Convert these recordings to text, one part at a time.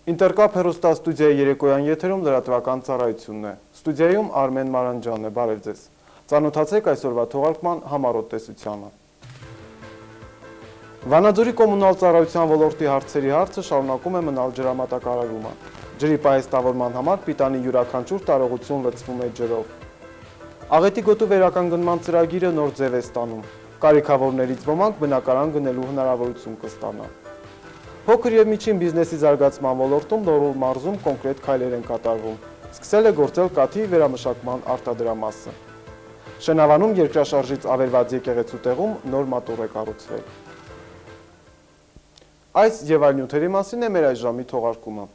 Ինտերկապ հեռուստաստուդիայի երեկոյան եթերում լրատվական ծառայությունն է։ Ստուդիայում Արմեն Մանանջյանն է, բարև ձեզ։ Ծանոթացեք այսօրվա թողարկման համառոտ տեսությանը։ Վանաձորի կոմունալ ծառայության ոլորտի հարցերի հարցը շարունակում է մնալ ջրամատակարարումը։ Ջրի պահեստավորման համար պիտանի յուրաքանչյուր տարողություն լցվում է ջրով։ Աղետի գոտու վերականգնման ծրագիրը նոր ձև է ստանում։ Կարիքավորներից ոմանք բնակարան գնելու հնարավորություն կստանան։ Փոքր և միջին բիզնեսի զարգացման ոլորտում Լոռու մարզում կոնկրետ քայլեր են կատարվում։ Սկսել է գործել կաթի վերամշակման արտադրամասը։ Շենավանում երկրաշարժից ավերված եկեղեցու տեղում նոր մատուռ է կառուցվել։ Այս և այլ նյութերի մասին է մեր այս ժամի թողարկումը։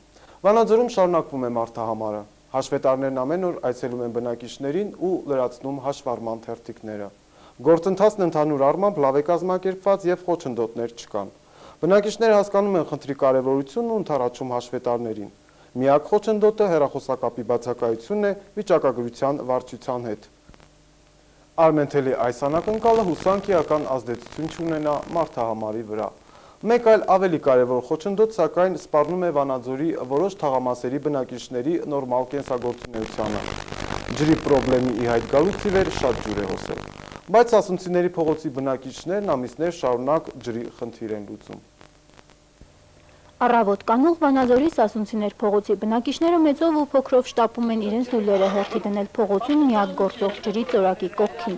Վանաձորում շարունակվում է մարդահամարը։ Հաշվետարներն ամեն օր այցելում են բնակիչներին ու լրացնում հաշվառման թերթիկները։ Գործընթացն ընդհանուր առմամբ լավ է կազմակերպված և խոչընդոտներ չկան։ Բնակիչները հասկանում են խնդրի կարևորությունն ու ընդառաջում հաշվետարներին։ Միակ խոչընդոտը հեռախոսակապի բացակայությունն է վիճակագրության վարչության հետ։ Արմենթելի այս անակնկալը հուսանք էական ազդեցություն չունենա մարդահամարի վրա։ Մեկ այլ ավելի կարևոր խոչընդոտ սակայն սպառնում է Վանաձորի որոշ թաղամասերի բնակիչների նորմալ կենսագործունեությանը։ Ջրի պրոբլեմի ի հայտ գալուց ի վեր շատ ջուր է հոսել։ Բայց Սասունցիների փողոցի բնակիչներն ամիսներ շարունակ ջրի խնդիր են լուծում։ Առավոտ կանուղ Վանաձորի Սասունցիներ փողոցի բնակիչները մեծով ու փոքրով շտապում են իրենց լուլերը հերթի դնել փողոցում միակ գործող ջրի ծորակի կողքին։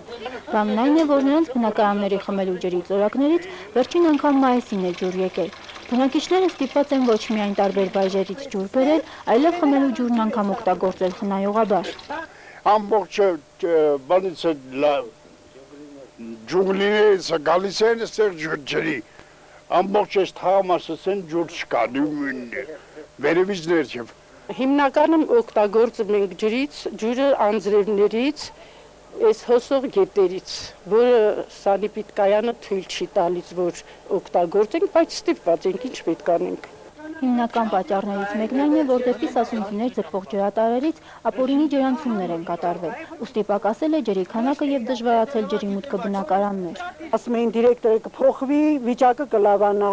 Բանն այն է, որ նրանց բնակարանների խմելու ջրի ծորակներից վերջին անգամ մայիսին է ջուր եկել։ Բնակիչները ստիպված են ոչ միայն տարբեր վայրերից ջուր բերել, այլև խմելու ջուրն անգամ օգտագործել խնայողաբար։ Ամբողջ բանից ջունգլիներից գալիս են այստեղ ջրի։ Ամբողջ այս թաղամասից են ջուր չկա, վերևից ներքև։ Հիմնականում օգտագործում ենք ջուրը անձրևներից, այս հոսող գետերից, որը սանիտարկայանը թույլ չի տալիս, որ օգտագործենք, բայց ստիպված ենք, ինչ պետք անենք։ Հիմնական պատճառներից մեկն այն է, որ դեպի Սասունցիներ ձգվող ջրատարերից ապօրինի ջրանցումներ են կատարվել, ուստի պակասել է ջրի քանակը և դժվարացել ջրի մուտքը բնակարաններ։ Ասում էին դիրեկտորը կփոխվի, վիճակը կլավանա,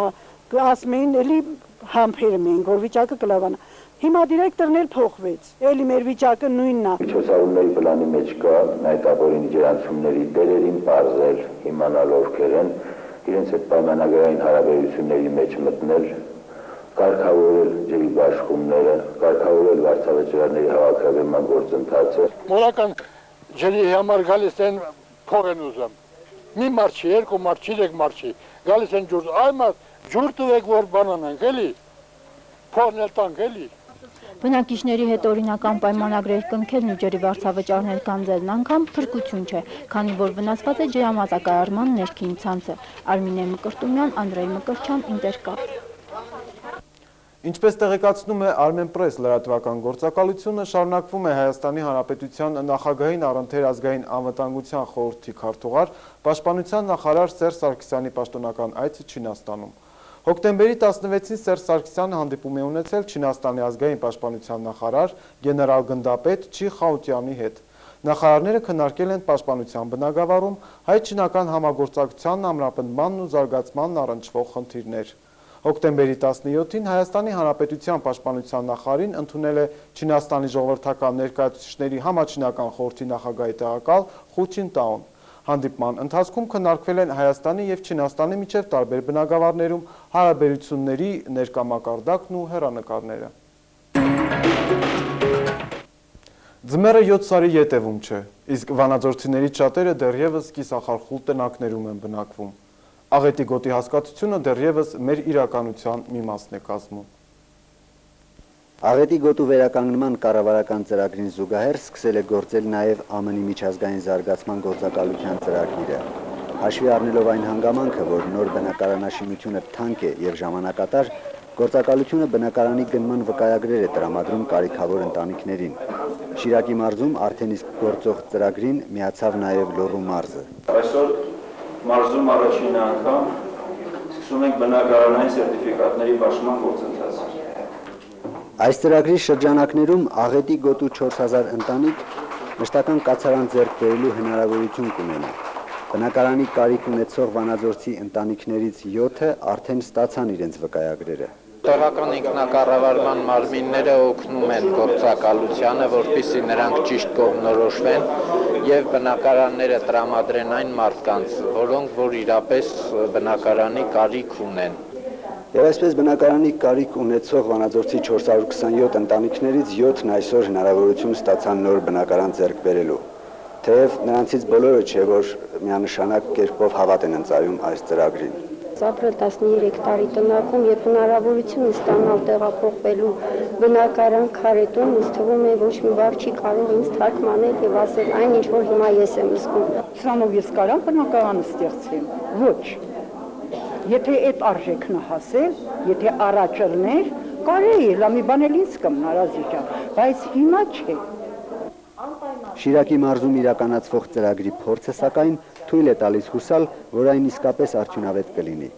ասում էին էլի համբերում էին, որ վիճակը կլավանա։ Հիմա դիրեկտորն էլ փոխվեց, էլի մեր վիճակը նույնն է։ Միջոցառումների պլանի մեջ կա այդ ապօրինի ջրանցումների դերերին բարձել, իմանալ ովքեր են, իրենց հետ պայմանագրային հարաբերությունների մեջ մտնել, կարգավորել ջրի բաշխումները, կարգավորել վարձավճարների հավաքագրման գործընթացը։ Մորական ջրի համար գալիս են փող են ուզում։ Մի մարդ չի, երկու մարդ չի, երեք մարդ չի, գալիս են ջուր, այ ջուր տվեք, որ բանանանք, էլի, փողն էլ տանք, էլի։ Բնակիչների հետ օրինական պայմանագրեր կնքելն ու ջրի վարձավճարներ գանձելն անգամ փրկություն չէ, քանի որ վնասված է ջրամատակարարման ներքին ցանցը։ Արմինե Մկրտումյան, Անդրեյ Մկրտչյան, Ինտերկապ։ Ինչպես տեղեկացնում է Armenpress լրատվական գործակալությունը, շարունակվում է Հայաստանի Հանրապետության նախագահին առընթեր ազգային անվտանգության խորհրդի քարտուղար, պաշտպանության նախարար Սերժ Սարգսյանի պաշտոնական այցը Չինաստանում։ Հոկտեմբերի 16-ին Սերժ Սարգսյանը հանդիպում է ունեցել Չինաստանի ազգային պաշտպանության նախարար գեներալ գնդապետ Չի Խաոυτյանի հետ։ Նախարարները քննարկել են պաշտպանության բնագավառում հայ-չինական համագործակցության ամրապնդմանն ու զարգացմանն առնչվող խնդիրներ։ Հոկտեմբերի 17-ին Հայաստանի Հանրապետության պաշտպանության նախարարին ընդունել է Չինաստանի ժողովրդական ներկայացուցիչների համաչինական խորհրդի նախագահի տեղակալ Խու Չինտաոն։ Հանդիպման ընթացքում քննարկվել են Հայաստանի և Չինաստանի միջև տարբեր բնագավառներում հարաբերությունների ներկա մակարդակն ու հեռանկարները։ Ձմեռը 7 սարի ետևում չէ, իսկ վանաձորցիներից շատերը դեռևս կիսախարխուլ տնակներում են բնակվում։ Աղետի գոտի հասկացությունը դեռևս մեր իրականության մի մասն է կազմում։ Աղետի գոտու վերականգնման կառավարական ծրագրին զուգահեռ սկսել է գործել նաև ԱՄՆ-ի միջազգային զարգացման գործակալության ծրագիրը։ Հաշվի առնելով այն հանգամանքը, որ նոր բնակարանաշինությունը թանկ է և ժամանակատար, գործակալությունը բնակարանի գնման վկայագրեր է տրամադրում կարիքավոր ընտանիքներին։ Շիրակի մարզում արդեն իսկ գործող ծրագրին միացավ նաև Լոռու մարզը։ Այսօր մարզում առաջին անգամ սկսում ենք բնակարանային սերտիֆիկատների բաշխման գործընթացը։ Այս ծրագրի շրջանակներում Աղետի գոտու 4000 ընտանիք մշտական կացարան ձեռք բերելու հնարավորություն կունենա։ Բնակարանի կարիք ունեցող վանաձորցի ընտանիքներից 7-ը արդեն ստացան իրենց վկայագրերը։ Տեղական ինքնակառավարման մարմինները օգնում են գործակալությանը, որպեսզի նրանք ճիշտ կողմնորոշվեն եւ բնակարանները տրամադրեն այն մարդկանց, որոնք որ իրապես բնակարանի կարիք ունեն։ Եվ այսպես բնակարանի կարիք ունեցող Վանաձորցի 427 ընտանիքներից 7-ն այսօր հնարավորություն ստացան նոր բնակարան ձեռք բերելու։ Թեև նրանցից բոլորը չէ, որ միանշանակ կերպով հավատ են ընծայում այս ծրագրին։ Ապրել 13 տարի տնակում եւ հնարավորություն ստանալ տեղափոխվելու բնակարան քարետուն, ինձ թվում է ոչ մի բառ չի կարող ինձ թարգմանել եւ ասել այն ինչ որ հիմա ես եմ զգում։ Սրանով ես կարամ բնակարանը ստեղծեմ։ Ոչ։ Եթե այդ արժեքն հասել, եթե առաջ ելներ, կարելի է լամի բան էլ ինձ կմնարազի ջան, բայց հիմա չէ։ Շիրակի մարզում իրականացվող ծրագրի փորձը սակայն թույլ է տալիս հուսալ, որ այն իսկապես արդյունավետ կլինի։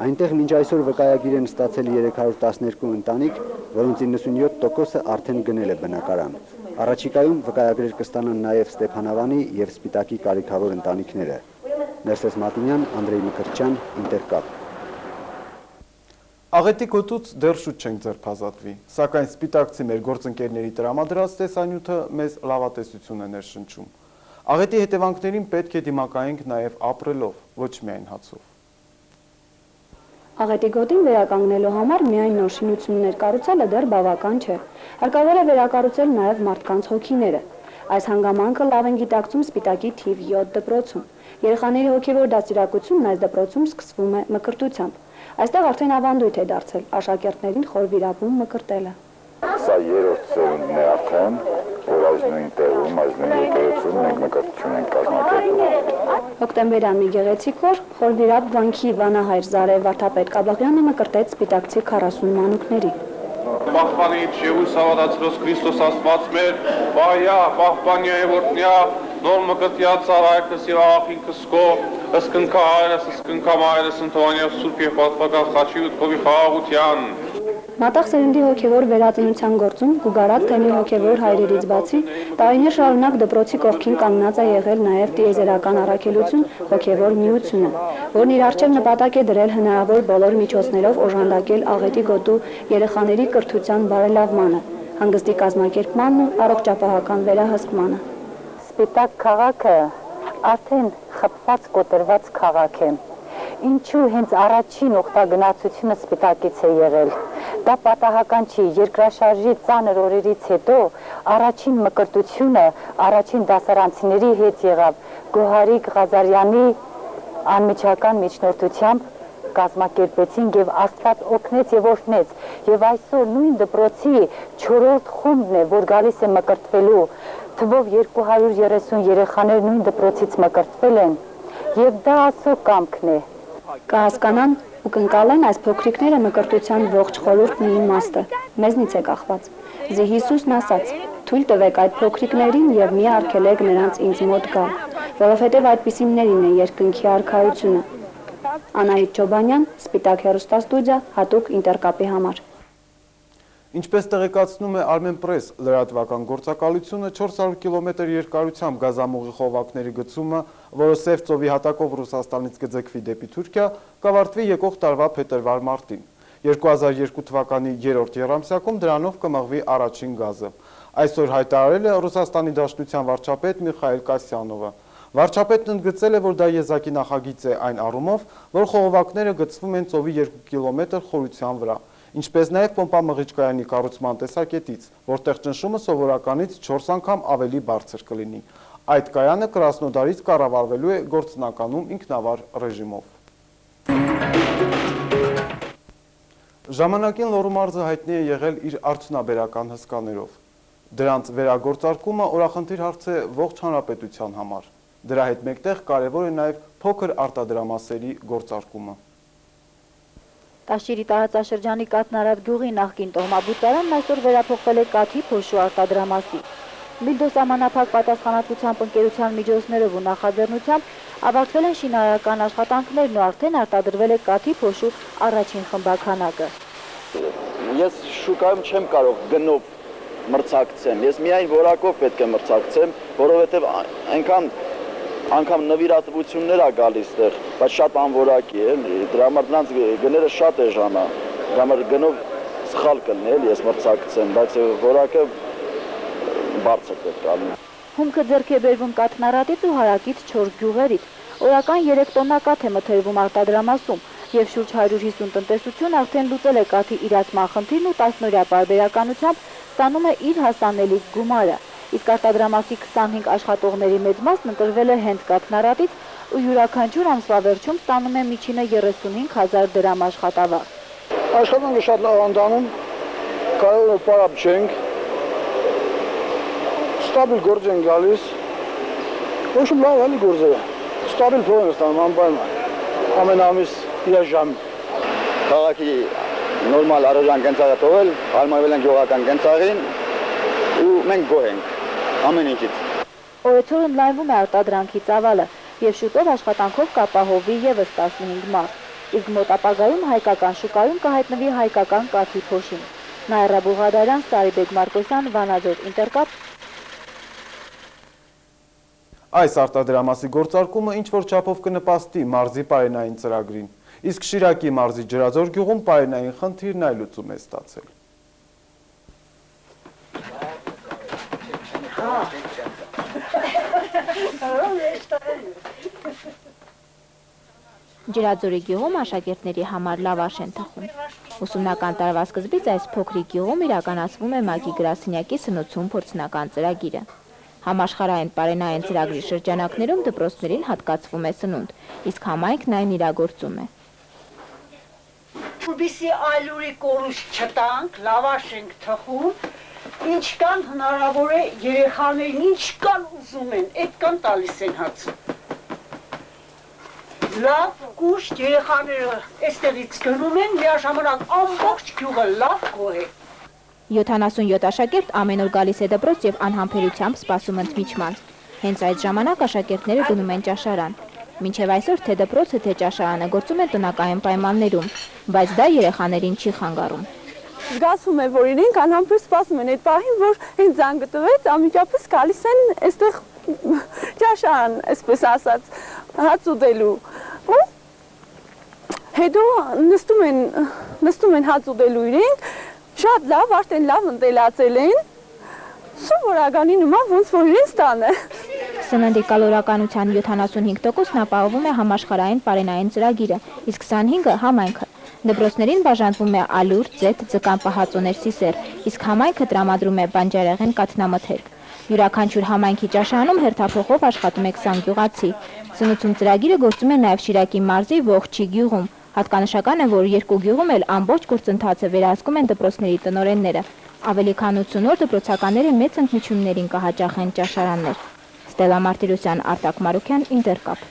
Այնտեղ մինչ այսօր վկայագիր են ստացել 312 ընտանիք, որոնց 97%-ը արդեն գնել է բնակարան։ Առաջիկայում վկայագրեր կստանան նաև Ստեփանավանի եւ Սպիտակի կարիքավոր ընտանիքները։ Ներսես Մատինյան, Անդրեյ Մկրտչյան, Ինտերկապ։ Աղետի գոտուց դեռ շուտ չենք ձերբազատվի, սակայն սպիտակցի մեր գործընկերների տրամադրած տեսանյութը մեզ լավատեսություն է ներշնչում։ Աղետի հետևանքներին պետք է դիմակայենք նաև ապրելով, ոչ միայն հացով։ Աղետի գոտին վերականգնելու համար միայն նոր շինություններ կառուցելը դեռ բավական չէ։ Հարկավոր է վերակառուցել նաև մարդկանց հոգիները։ Այս հանգամանքը լավ են գիտակցում Սպիտակի թիվ 7 դպրոցում։ Երեխաների հոգևոր դաստիարակությունն այս դպրոցում սկսվում է մկրտությամբ։ Այստեղ արդեն ավանդույթ է դարձել աշակերտներին խորվիրապում մկրտելը։ Սա երրորդ սերունդն է արդեն, որ այս նույն տեղում, այս նույն եկեղեցում մենք մկրտություն ենք կազմակերպում։ Հոկտեմբերյան մի գեղեցիկ օր խորվիրապ վանքի վանահայր Զարե Վարդապետ Կաբաղյանը մկրտեց Սպիտակցի 40 մանուկների։ Պահպանիչ Եղուս Սավադացրոս Քրիստոս Աստված մեր, բայա, պահպանյա է որտնյա, նոր մկրտյա ծարայքս և աղախինքս կո, ըսկնկա հայրս, ըսկնկա մայրս, ընթովանյավ սուրպ և պատվակալ խաչի ութքովի խաղաղության։ Մատաղ սերնդի հոգևոր վերածնության գործում Գուգարատ թեմի հոգևոր հայրերից բացի տարիներ շարունակ դպրոցի կողքին կանգնած է եղել նաև տիեզերական առաքելություն հոգևոր միությունը, որն իր առջև նպատակ է դրել հնարավոր բոլոր միջոցներով օժանդակել աղետի գոտու երեխաների կրթության բարելավմանը, հանգստի կազմակերպմանն ու առողջապահական վերահսկմանը։ Սպիտակ քաղաքը արդեն խփված կոտրված քաղաք է։ Ինչու հենց առաջին օգտագնացությունը Սպիտակից է եղել։ Դա պատահական չի, երկրաշարժի ծանր օրերից հետո առաջին մկրտությունը առաջին դասարանցիների հետ եղավ Գոհարիկ Ղազարյանի անմիջական միջնորդությամբ կազմակերպեցին եւ Աստված օգնեց եւ օրհնեց եւ այսօր նույն դպրոցի 4-րդ խումբն է, որ գալիս է մկրտվելու, թվով 230 երեխաներ նույն դպրոցից մկրտվել են եւ դա Աստծո կամքն է։ Կհասկանան ու կընկալեն այս փոքրիկները մկրտության ողջ խորհուրդն ու իմաստը, մեզնից է կախված։ Զի Հիսուսն ասաց. «Թույլ տվեք այդ փոքրիկներին եւ մի արգելեք նրանց ինձ մոտ գալ, որովհետեւ այդպիսիններին է երկնքի արքայությունը»։ Անահիտ Չոբանյան, Սպիտակ հեռուստաստուդիա, հատուկ Ինտերկապի համար։ Ինչպես տեղեկացնում է Armenpress լրատվական գործակալությունը, 400 կիլոմետր երկարությամբ գազամուղի խողովակների գծումը, որը Սև ծովի հատակով Ռուսաստանից կձգվի դեպի Թուրքիա, կավարտվի եկող տարվա փետրվար-մարտին։ 2002 թվականի 3-րդ եռամսյակում դրանով կմղվի առաջին գազը։ Այսօր հայտարարել է Ռուսաստանի Դաշնության վարչապետ Միխայել Կասյանովը։ Վարչապետն ընդգծել է, որ դա եզակի նախագիծ է այն առումով, որ խողովակները գծվում են ծովի 2 կիլոմետր խորության վրա, ինչպես նաև պոմպամղիչկայանի կառուցման տեսակետից, որտեղ ճնշումը սովորականից 4 անգամ ավելի բարձր կլինի։ Այդ կայանը Կրասնոդարից կառավարվելու է գործնականում ինքնավար ռեժիմով։ Ժամանակին Լոռու մարզը հայտնի է եղել իր արդյունաբերական հսկաներով։ Դրանց վերագործարկումը օրախնդիր հարց է ողջ հանրապետության համար։ Դրա հետ մեկտեղ կարևոր է նաև փոքր արտադրամասերի գործարկումը։ Տաշիրի տարածաշրջանի Կատնարավ գյուղի նախկին տոհմաբուծարանն այսօր վերափոխվել է կաթի փոշու արտադրամասի։ Միլդոս ամանափակ պատասխանատվությամբ ընկերության միջոցներով ու նախաձեռնությամբ ավարտվել են շինարարական աշխատանքներն ու արդեն արտադրվել է կաթի փոշու առաջին խմբաքանակը։ Ես շուկայում չեմ կարող գնով մրցակցեմ, ես միայն որակով պետք է մրցակցեմ, որովհետև անգամ նվիրատվություններ է գալիս տեղ, բայց շատ անորակ է, դրա համար դրանց գները շատ է ժամա, դրա համար գնով սխալ կլնել, ես մրցակցեմ, բայց որակը բարձր պետք է լինի։ Հումքը ձեռք է բերվում կաթնարատից ու հարակից 4 գյուղերից։ Օրական 3 տոննա կաթ է մթերվում արտադրամասում, եւ շուրջ 150 տնտեսություն արդեն լուծել է կաթի իրացման խնդիրն ու 10-օրյա պարբերականությամբ ստանում է իր հասանելիք գումարը։ Իսկ արտադրամասի 25 աշխատողների մեծ մասն ընտրվել է հենց կաթնարատից ու յուրաքանչյուր ամսվա վերջում ստանում է միջինը 35,000 դրամ աշխատավարձ։ Աշխատանքը շատ լավ անդանում, կարող է պարապ չենք, ստաբիլ գործ են գալիս, ոչ լավ էլի գործերը, ստաբիլ փող են ստանում անպայման, ամեն ամիս իր ժամ։ Քաղաքի նորմալ առօրյան կենցաղը թողել, հարմարվել են գյուղական կենցաղին ու մենք գոհ ենք ամեն ինչից։ Օրեցօր ընդլայնվում է արտադրանքի ծավալը եւ շուտով աշխատանքով կապահովվի եւս 15 մարդ։ Իսկ մոտ ապագայում հայկական շուկայում կհայտնվի հայկական կաթի փոշին։ Նաիրա Բուղադարյան, Սարիբեկ Մարկոսյան, Վանաձոր, Ինտերկապ։ Այս արտադրամասի գործարկումը ինչ-որ չափով կնպաստի մարզի պարենային ծրագրին, իսկ Շիրակի մարզի Ջրաձոր գյուղում պարենային խնդիրն այլ լուծում է ստացել։ Ջրաձորի գյուղում աշակերտների համար լավաշ են թխում։ Ուսումնական տարվա սկզբից այս փոքրիկ գյուղում իրականացվում է ՄԱԿ-ի գրասենյակի սնուցում փորձնական ծրագիրը։ Համաշխարհային պարենային ծրագրի շրջանակներում դպրոցներին հատկացվում է սնունդ, իսկ համայնքն այն իրագործում է։ Որպեսզի այլուրի կորուս չտանք, լավաշ ենք թխում, ինչքան հնարավոր է երեխաներին, ինչքան ուզում են, այդքան տալիս են հաց։ Լավ կուշտ երեխաները այստեղից գնում են, միաժամանակ ամբողջ գյուղը լավ գոհ է։ 77 աշակերտ ամեն օր գալիս է դպրոց եւ անհամբերությամբ սպասում ընդմիջման։ Հենց այդ ժամանակ աշակերտները գնում են ճաշարան։ Մինչև այսօր թե դպրոցը, թե ճաշարանը գործում են տնական պայմաններում, բայց դա երեխաներին չի խանգարում։ Զգացվում է, որ իրենք անհամբեր սպասում են այդ պահին, որ հենց զանգը տվեց, անմիջապես գալիս են այստեղ ճաշարան, այսպես ասած, հաց ուտելու։ Ու հետո նստում են հաց ուտելու իրենք, շատ լավ, արդեն լավ ընտելացել են, սովորականի նման ոնց որ իրենց տանը։ Սննդի կալորականության 75%-ն ապահովում է համաշխարհային պարենային ծրագիրը, իսկ 25%-ը համայնքը։ Դպրոցներին բաժանվում է ալուր, ծետ, ձկան պահածոներ սիսեր, իսկ համայնքը տրամադրում է բանջարեղեն կաթնամթերք։ Յուրաքանչյուր համայնքի ճաշարանում հերթափոխով աշխատում է 20 գյուղացի։ Սնուցում ծրագիրը գործում է նաև Շիրակի մարզի Ողջի գյուղում։ Հատկանշական է, որ երկու գյուղում էլ ամբողջ գործընթացը վերահսկում են դպրոցների տնօրենները։ Ավելի քան 80 օր դպրոցականները մեծ ընդմիջումներին կհաճախեն ճաշարաններ։ Ստելա Մարտիրոսյան, Արտակ Մարուքյան, Ինտերկապ։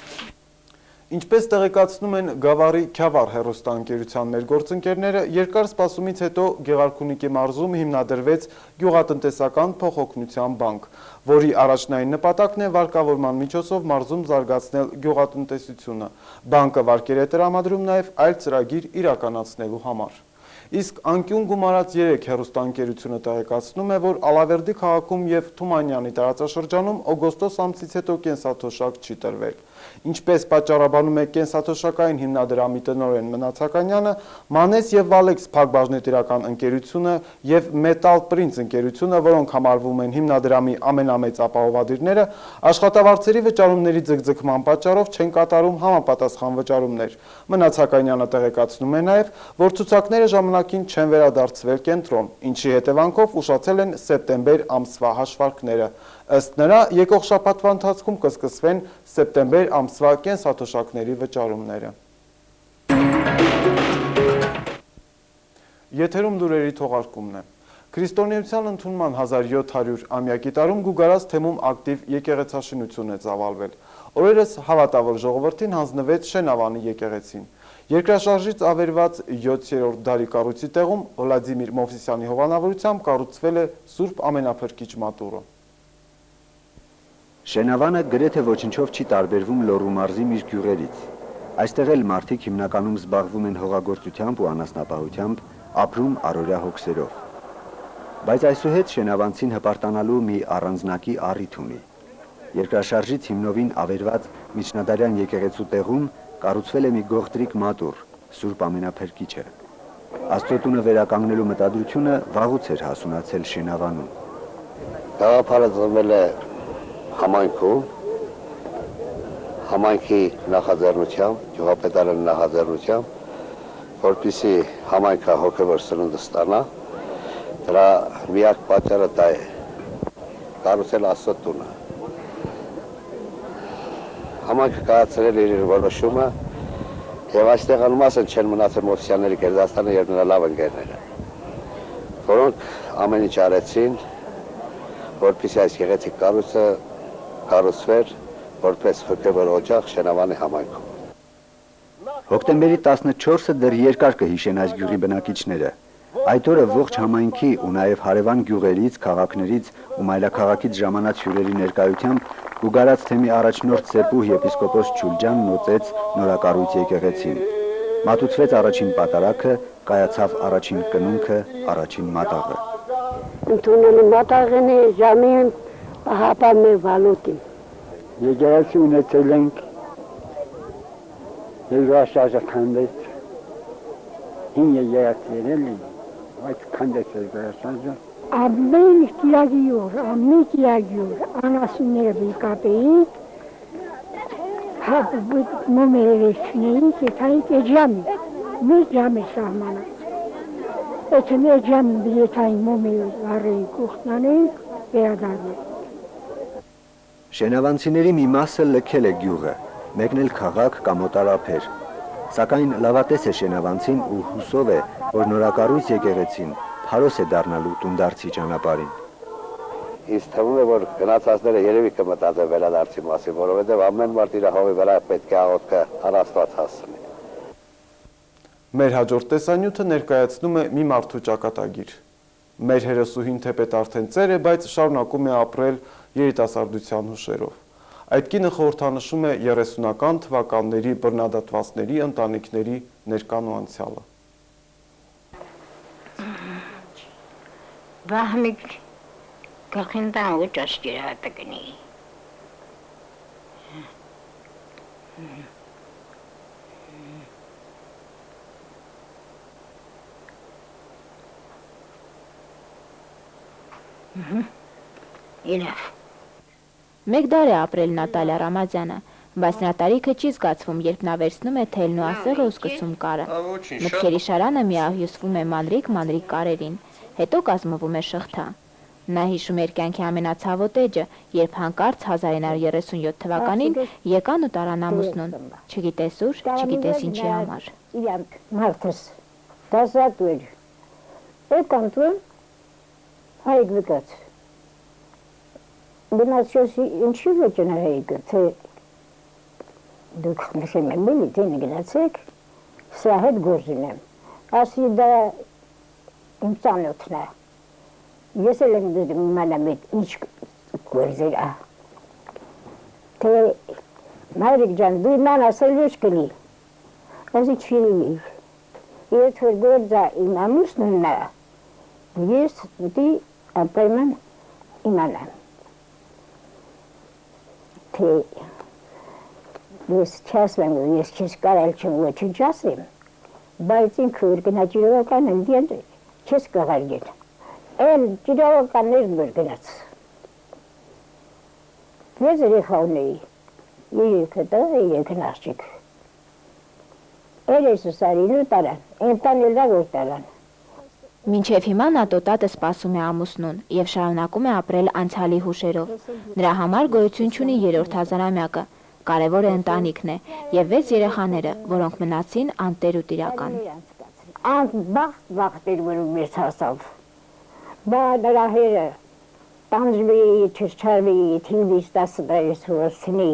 Ինչպես տեղեկացնում են Գավառի Քյավառ հեռուստաընկերության մեր գործընկերները, երկար սպասումից հետո Գեղարքունիքի մարզում հիմնադրվեց գյուղատնտեսական փոխօգնության բանկ, որի առաջնային նպատակն է վարկավորման միջոցով մարզում զարգացնել գյուղատնտեսությունը։ Բանկը վարկեր է տրամադրում նաև այլ ծրագիր իրականացնելու համար։ Իսկ անկյուն գումարած 3 հեռուստաընկերությունը տեղեկացնում է, որ Ալավերդի քաղաքում եւ Թումանյանի տարածաշրջանում օգոստոս ամսից հետո կենսաթոշակ չի տրվել։ Ինչպես պատճառաբանում է կենսաթոշակային հիմնադրամի տնօրեն Մնացականյանը, Մանես եւ Վալեքս փակbaşնետիրական ընկերությունը եւ Metal Prince ընկերությունը, որոնք համարվում են հիմնադրամի ամենամեծ ապահովադիրները, աշխատավարձերի վճարումների ձգձգման պատճառով չեն կատարում համապատասխան վճարումներ։ Մնացականյանը տեղեկացնում է նաեւ, որ ցուցակները ժամանակին չեն վերադարձվել կենտրոն, ինչի հետևանքով ուշացել են սեպտեմբեր ամսվա հաշվարկները։ Ըստ նրա, եկող շաբաթվա ընթացքում կսկսվեն սեպտեմբեր ամսվա կենսաթոշակների վճարումները։ Եթերում լուրերի թողարկումն է։ Քրիստոնեության ընդունման 1700-ամյակի տարում Գուգարաց թեմում ակտիվ եկեղեցաշինություն է ծավալվել։ Օրերս հավատավոր ժողովրդին հանձնվեց Շենավանի եկեղեցին։ Երկրաշարժից ավերված 7-րդ դարի կառույցի տեղում Վլադիմիր Մովսիսյանի հովանավորությամբ կառուցվել է Սուրբ Ամենափրկիչ մատուռը։ Շենավանը գրեթե ոչնչով չի տարբերվում Լոռու մարզի մյուս գյուղերից։ Այստեղ էլ մարդիկ հիմնականում զբաղվում են հողագործությամբ ու անասնապահությամբ, ապրում առօրյա հոգսերով։ Բայց այսուհետ շենավանցին հպարտանալու մի առանձնակի առիթ ունի։ Երկրաշարժից հիմնովին ավերված միջնադարյան եկեղեցու տեղում կառուցվել է մի գողտրիկ մատուռ, Սուրբ Ամենափրկիչը։ Աստծոտունը վերականգնելու մտադրությունը վաղուց էր հասունացել Շենավանում։ Գաղափարը ծնվել է համայնքում, համայնքի նախաձեռնությամբ, գյուղապետարանի նախաձեռնությամբ, որպեսզի համայնքը հոգևոր սնունդ ստանա, դրա միակ պատճառը դա է, կառուցել Աստծո տունը։ Համայնքը կայացրել իր որոշումը եւ այստեղ անմասն չեն մնացել Մովսյանների Գերդաստանը եւ նրա լավ ընկերները, որոնք ամեն ինչ արեցին, որպեսզի այս գեղեցիկ կառույցը կառուցվեր որպես հոգևոր օջախ Շենավանի համայնքում։ Հոկտեմբերի 14-ը դեռ երկար կհիշեն այս գյուղի բնակիչները։ Այդ օրը ողջ համայնքի ու նաև հարևան գյուղերից, քաղաքներից ու մայրաքաղաքից ժամանած հյուրերի ներկայությամբ Գուգարաց թեմի առաջնորդ Սեպուհ եպիսկոպոս Չուլջանն ուծեց նորակառույց եկեղեցին։ Մատուցվեց առաջին պատարագը, կայացավ առաջին կնունքը, առաջին մատաղը։ Ընդունելու մատաղն է ժամին պահապան վալուտին։ Եկեղեցի ունեցել ենք երկրաշարժը քանդեց, հին եկեղեցիներ են, այդ քանդեց երկրաշարժը։ Ամեն կիրագյուր, անասունները վիկապեի, մոմերեչնեի, կետայիք է ժամի, մեր ժամ է սահմանած։ Էթե մեր ժամ բիետային մոմեր վարեի կուխտնանեիք, վերադարնեիք։ Շենավանցիների մի մասը լքել է գյուղը, մեկն էլ քաղաք կամ օտարափեր։ Սակայն լավատես է շենավանցին ու հուսով է, որ նորակառույց եկեղեցին հարոս է դառնալու տունդարձի ճանապարհին։ Ինձ թվում է, որ գնացածները երևի կմտածեն վերադարձի մասին, որովհետև ամեն մարդ իր հողի վրա պետք է աղոթքը առաստված հասցնի։ Մեր հաջորդ տեսանյութը ներկայացնում է մի մարդու ճակատագիր։ Մեր հերոսուհին թեպետ արդեն ծեր է, բայց շարունակում է ապրել երիտասարդության հուշերով։ Այդ կինը խորհրդանշում է 30-ական թվականների բռնադատվածների ընտանիքների ներկան ու անցյալը։ Վահմիկ գլխին ու ճաշկերա տկնի։ Իրավ։ Մեկ դար է ապրել Նատալիա Ռամազյանը, բայց նրա տարիքը չի զգացվում, երբ նա վերցնում է թելն ու ասեղը ու սկսում կարը։ Մտքերի շարանը միահյուսվում է մանրիկ կարերին, հետո կազմվում է շղթա։ Նա հիշում էր կյանքի ամենացավոտ էջը, երբ հանկարծ 1937 թվականին եկան ու տարան ամուսնուն, չգիտես ուր, չգիտես ինչի համար։ Իրանք մարդս դասատ էր, եկան տուն, հայք վկաց, գնացյոսի ինչի վեճն է հայկը, թե դուք նշեմ եմ բիլի, տենի գնացեք, սա հետ գործին եմ, ասի դա իմ ծանոթն է, ես էլ եմ դրում մանամ էտ ինչ գործեր է, թե մայրիկ ջան, դու իման ասել ոչ կլի, ասի չի լի, երդ որ գործա իմ ամուսնն է, ես դի ապայման իմանամ, թե ես չասվեմ, ես չես կարալ չեմ ոչինչ ասեմ, բայց ինքը որ գնա ջիրովական են դիեն, չես կղար գեն, էլ ջիրովականներ որ գնաց։ Ես երեխա ունեի, երեքը տղ, երեքը աղջիկ։ Էլ ես ուսարին ու տարան, ենտան էլ դա որ տարան։ Մինչև հիմա նա տոտատը սպասում է ամուսնուն և շարունակում է ապրել անցյալի հուշերով։ Նրա համար գոյություն չունի երրորդ հազարամյակը, կարևոր է ընտանիքն է և 6 երեխաները, որոնք մնացին անտեր ու տիրական։ Բաղթ էր, որ մեզ հասավ։ Բա նրա հերը տանջվի, չրչարվի, թիվիս 10 տարիս հորսնի,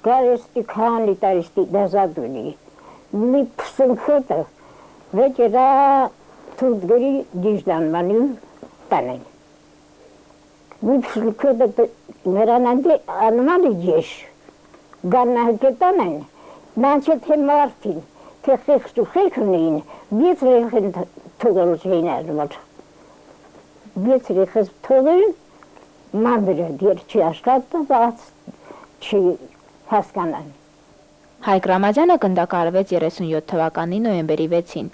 գարեստի քանի տարիստի դազատ ունի, մի պսնքոտը, վեճերա թուդգերի դիժդանմանի տանեն։ Մի պսնքոտը նրան անմանի յեշ, գաննահկետան են, նանչը թե մարդին, թե խեղճ ու խեք ունեին, բիեց ռեխեն թողել չէին արմար։ Բիեց ռեխես թողել, մանրը դեր չի աշխատված, չի հասկանան։ Հայկ Ռամազյանը գնդակահարվեց 37 թվականի նոյեմբերի 6-ին,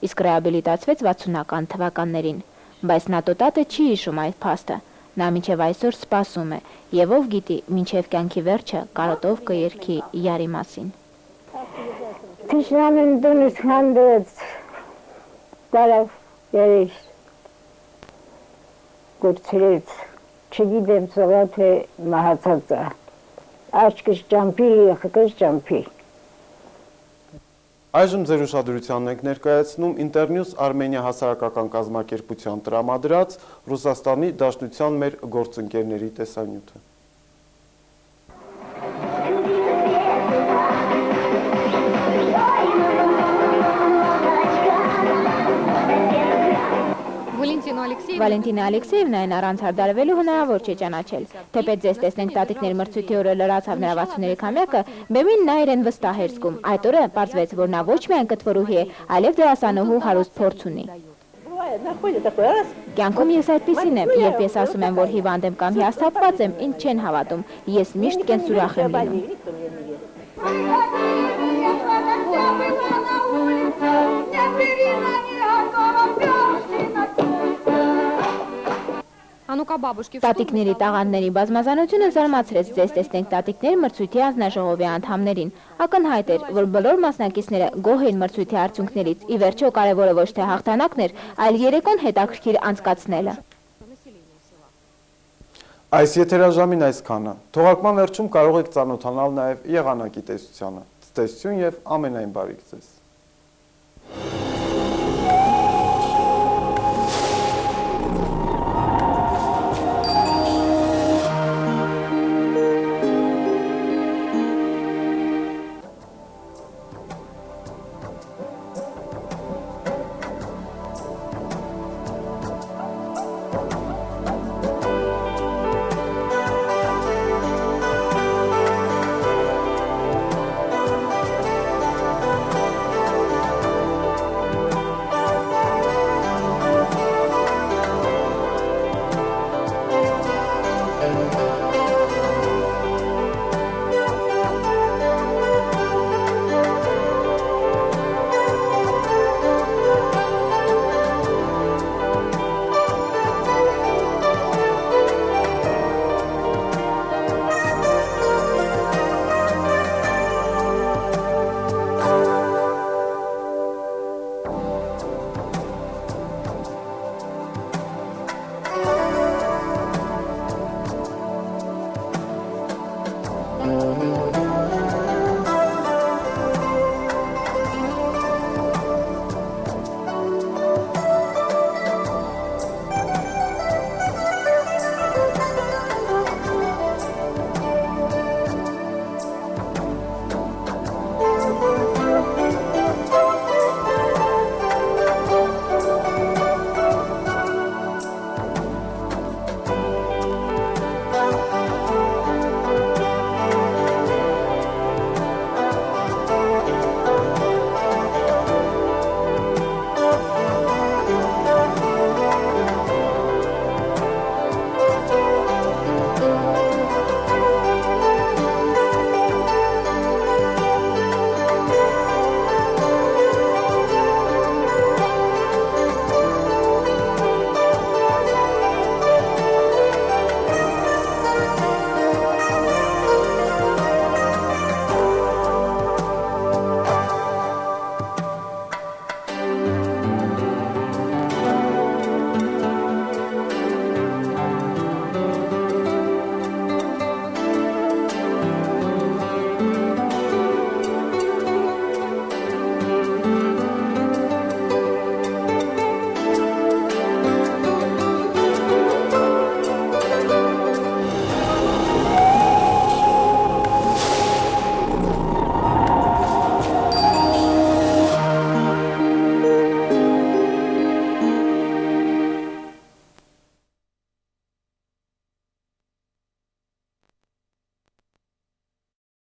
իսկ ռեաբիլիտացվեց 60-ական թվականներին, բայց Նատոտատը չի հիշում այդ փաստը, նա մինչև այսօր սպասում է, եւ ով գիտի, մինչև կյանքի վերջը կարոտով կերքի Յարի մասին։ Թշնամին դունս հանդեց, տարավ երես, գործրեց, չգիտեմ ծողա, թե մահացած է, աչքս ճամպի, եղքս ճամպի։ Այժմ ձեր ուշադրությանն ենք ներկայացնում Ինտերնյուս Արմենիա հասարակական կազմակերպության տրամադրած Ռուսաստանի Դաշնության մեր գործընկերների տեսանյութը։ Վալենտինա Ալեքսեևնա այն առանց հարդարվելու հնարավոր չէ ճանաչել։ Թեպետ ձեզ տեսնենք տատիկների մրցույթի օրը լրացավ նրա 60-ների քամյակը, բեմին նա իրեն վստահ էր զգում։ Այդ օրը պարզվեց, որ նա ոչ միայն կտվորուհի է, այլև դերասանուհու հարուստ փորձ ունի։ Կյանքում ես այդպիսին եմ, երբ ես ասում եմ, որ հիվանդ եմ կամ հիասթափված եմ, ինձ չեն հավատում։ Ես միշտ կենսուրախ եմ Տատիկների տաղանդների բազմազանությունը զարմացրեց ձեզ տեսնենք տատիկներ մրցույթի անձնաժողովի անդամներին։ Ակնհայտ էր, որ բոլոր մասնակիցները գոհ էին մրցույթի արդյունքներից, ի վերջո կարևորը ոչ թե հաղթանակն էր, այլ երեկոն հետաքրքիր անցկացնելը։ Այս եթերաժամին այսքանը։ Թողարկման վերջում կարող եք ծանոթանալ նաև եղանակի տեսությանը։ Ցտեսություն եւ ամենայն բարիք ձեզ։